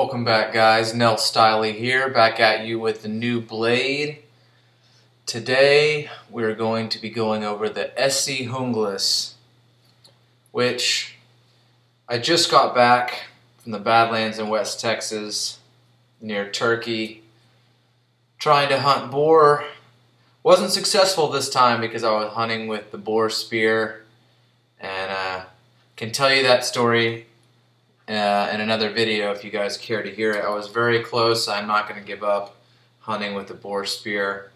Welcome back, guys. Nelstylee here, back at you with the new blade. Today we're going to be going over the ESEE Junglas, which I just got back from the Badlands in West Texas near Turkey trying to hunt boar. Wasn't successful this time because I was hunting with the boar spear, and can tell you that story in another video if you guys care to hear it. I was very close. I'm not going to give up hunting with the boar spear,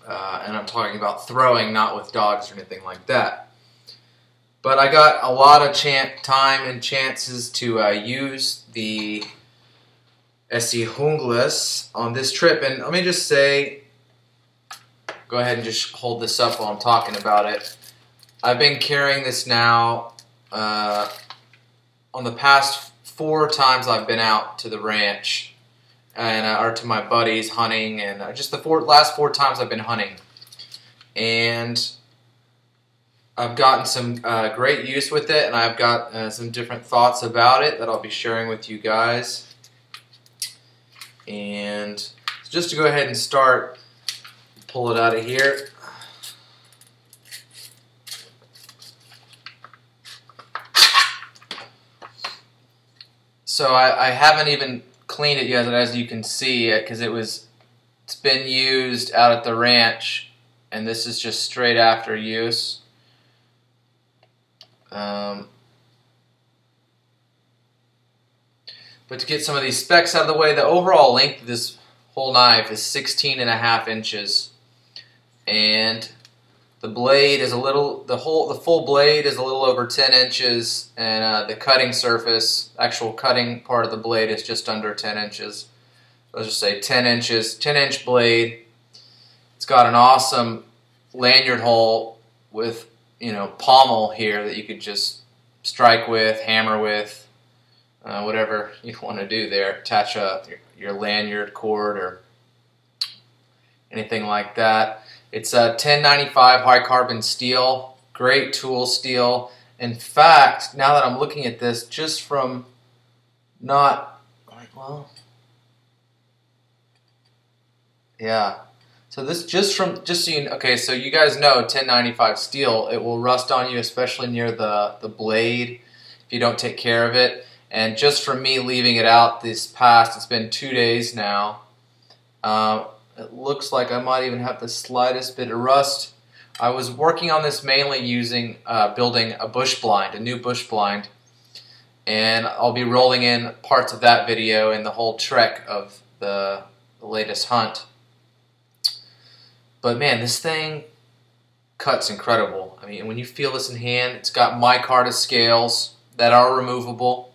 and I'm talking about throwing, not with dogs or anything like that. But I got a lot of time and chances to use the ESEE Junglas on this trip, and let me just say, go ahead and just hold this up while I'm talking about it. I've been carrying this now on the past 4 times I've been out to the ranch and or to my buddies hunting, and just the last 4 times I've been hunting, and I've gotten some great use with it, and I've got some different thoughts about it that I'll be sharing with you guys. And just to go ahead and start, pull it out of here. So I haven't even cleaned it yet, as you can see, because it's been used out at the ranch, and this is just straight after use. But to get some of these specs out of the way, the overall length of this whole knife is 16.5 inches, and the blade is the full blade is a little over 10 inches, and the cutting surface, actual cutting part of the blade, is just under 10 inches. Let's just say 10 inches, 10-inch blade. It's got an awesome lanyard hole with, pommel here that you could just strike with, hammer with, whatever you want to do there. Attach your lanyard cord or anything like that. It's a 1095 high carbon steel, great tool steel. In fact, now that I'm looking at this, just from so this okay, so you guys know 1095 steel, it will rust on you, especially near the blade if you don't take care of it. And just from me leaving it out it's been 2 days now, it looks like I might even have the slightest bit of rust. I was working on this mainly using building a bush blind, a new bush blind, and I'll be rolling in parts of that video and the whole trek of the latest hunt. But man, this thing cuts incredible. I mean, when you feel this in hand, it's got micarta scales that are removable.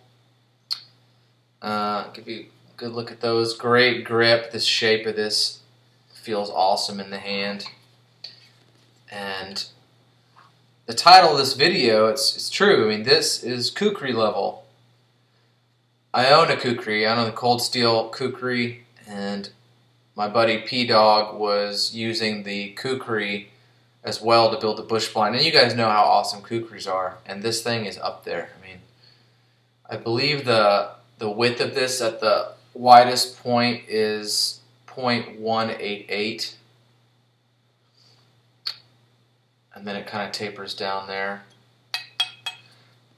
Give you a good look at those. Great grip. The shape of this feels awesome in the hand. And the title of this video, it's true. I mean, this is Kukri level. I own a Kukri. I own a cold steel Kukri, and my buddy P-Dog was using the Kukri as well to build the bush blind. And you guys know how awesome Kukris are, and this thing is up there. I mean, I believe the width of this at the widest point is 0.188, and then it kind of tapers down there.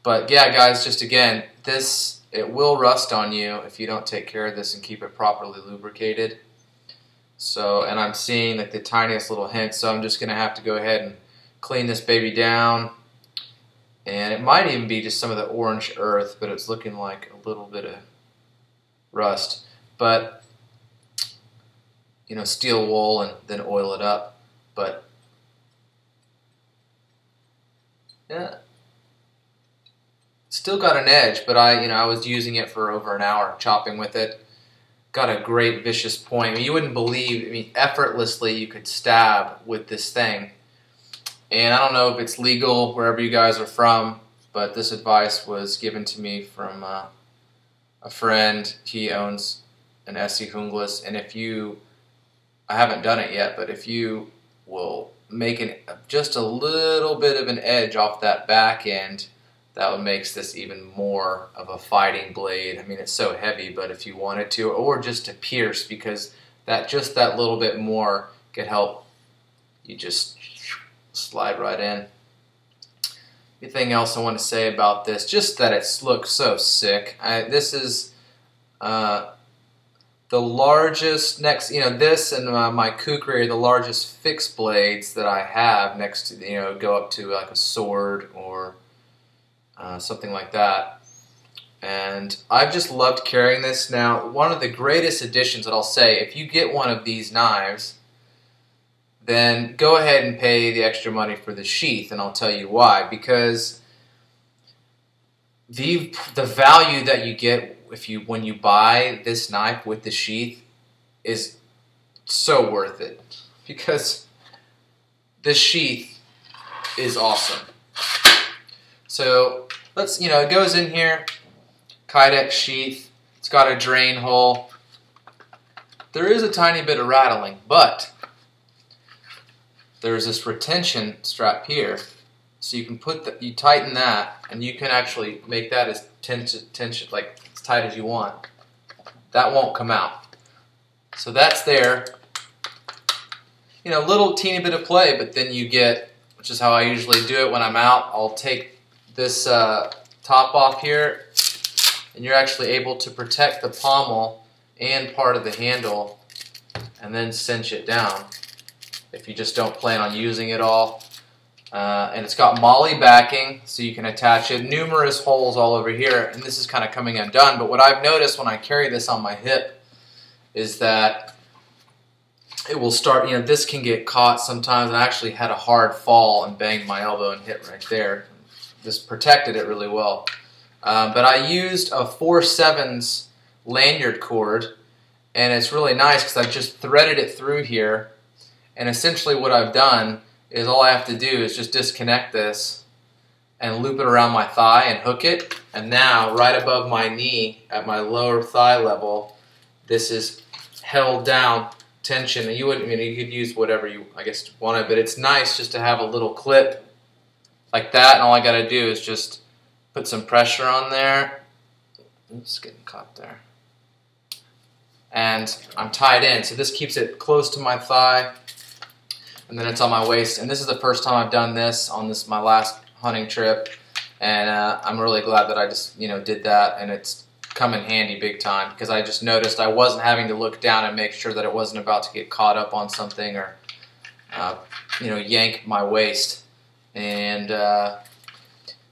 But yeah, guys, just again, it will rust on you if you don't take care of this and keep it properly lubricated. So, and I'm seeing like the tiniest little hint, so I'm just gonna have to go ahead and clean this baby down. And it might even be just some of the orange earth, but it's looking like a little bit of rust. But steel wool and then oil it up. But yeah, still got an edge, but I was using it for over an hour, chopping with it. Got a great vicious point. I mean, you wouldn't believe, effortlessly you could stab with this thing. And I don't know if it's legal wherever you guys are from, but this advice was given to me from a friend. He owns an ESEE Junglas, and I haven't done it yet, but if you will make just a little bit of an edge off that back end, that would makes this even more of a fighting blade. I mean, it's so heavy, but if you wanted to, or just to pierce, because just that little bit more could help you just slide right in. Anything else I want to say about this? Just that it looks so sick. This is the largest this and my Kukri are the largest fixed blades that I have next to, go up to like a sword or something like that. And I've just loved carrying this. Now, one of the greatest additions that I'll say, if you get one of these knives, then go ahead and pay the extra money for the sheath, and I'll tell you why. Because the value that you get when you buy this knife with the sheath is so worth it, because this sheath is awesome. So let's, it goes in here, Kydex sheath. It's got a drain hole. There is a tiny bit of rattling, but there's this retention strap here, so you can you tighten that, and you can actually make that as tension like as tight as you want. That won't come out. So that's there. Little teeny bit of play, but then you get, which is how I usually do it when I'm out. I'll take this top off here, and you're actually able to protect the pommel and part of the handle, and then cinch it down if you just don't plan on using it all. And it's got molly backing, so you can attach it. Numerous holes all over here, and this is kind of coming undone. But what I've noticed when I carry this on my hip is that it will start, this can get caught sometimes, and I actually had a hard fall and banged my elbow and hit right there. This protected it really well. But I used a 4/7 lanyard cord, and it's really nice because I've just threaded it through here. And essentially what I've done is all I have to do is just disconnect this and loop it around my thigh and hook it. And now, right above my knee at my lower thigh level, this is held down tension. And you could use whatever you, wanted, but it's nice just to have a little clip like that. And all I got to do is just put some pressure on there. Oops, getting caught there. And I'm tied in, so this keeps it close to my thigh. And then it's on my waist, and this is the first time I've done this on my last hunting trip, and I'm really glad that I just did that, and it's come in handy big time, because I just noticed I wasn't having to look down and make sure that it wasn't about to get caught up on something or yank my waist. And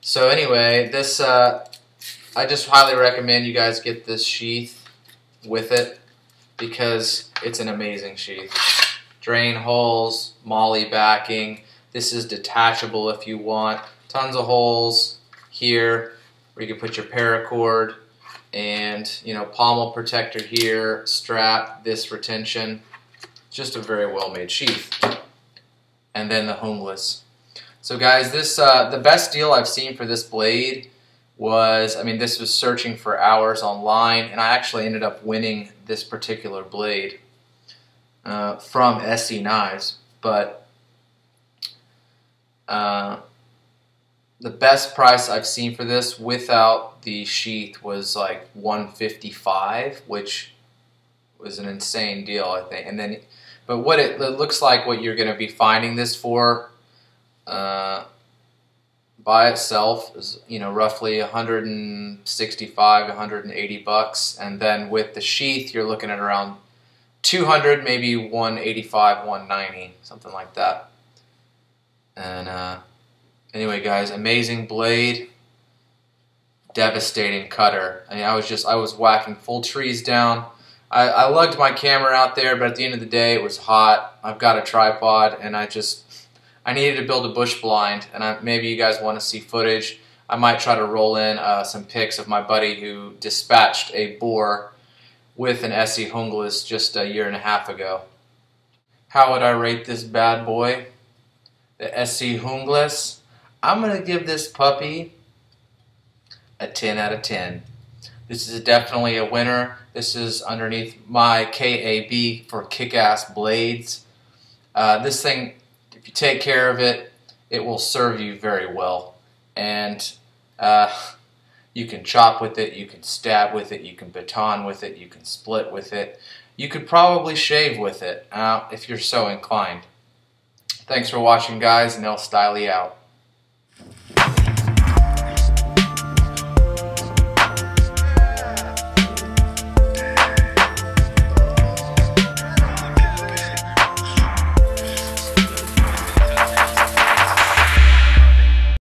so anyway, this I just highly recommend you guys get this sheath with it, because it's an amazing sheath. Drain holes, molly backing. This is detachable if you want. Tons of holes here where you can put your paracord, and pommel protector here, strap, this retention. Just a very well made sheath. And then the Junglas. So guys, this the best deal I've seen for this blade was, this was searching for hours online, and I actually ended up winning this particular blade from ESEE Knives. But the best price I've seen for this without the sheath was like $155, which was an insane deal, I think. And then, but what it looks like, what you're going to be finding this for by itself is, roughly 165, 180 bucks, and then with the sheath, you're looking at around 200, maybe 185, 190, something like that. And anyway, guys, amazing blade, devastating cutter. I was whacking full trees down. I lugged my camera out there, but at the end of the day, it was hot. I've got a tripod, and I needed to build a bush blind, and maybe you guys want to see footage. I might try to roll in some pics of my buddy who dispatched a boar with an ESEE Junglas just a 1.5 years ago. How would I rate this bad boy? The ESEE Junglas. I'm going to give this puppy a 10 out of 10. This is definitely a winner. This is underneath my K.A.B for kick-ass blades. This thing, if you take care of it, it will serve you very well. And You can chop with it, you can stab with it, you can baton with it, you can split with it. You could probably shave with it if you're so inclined. Thanks for watching, guys. Nelstylee out.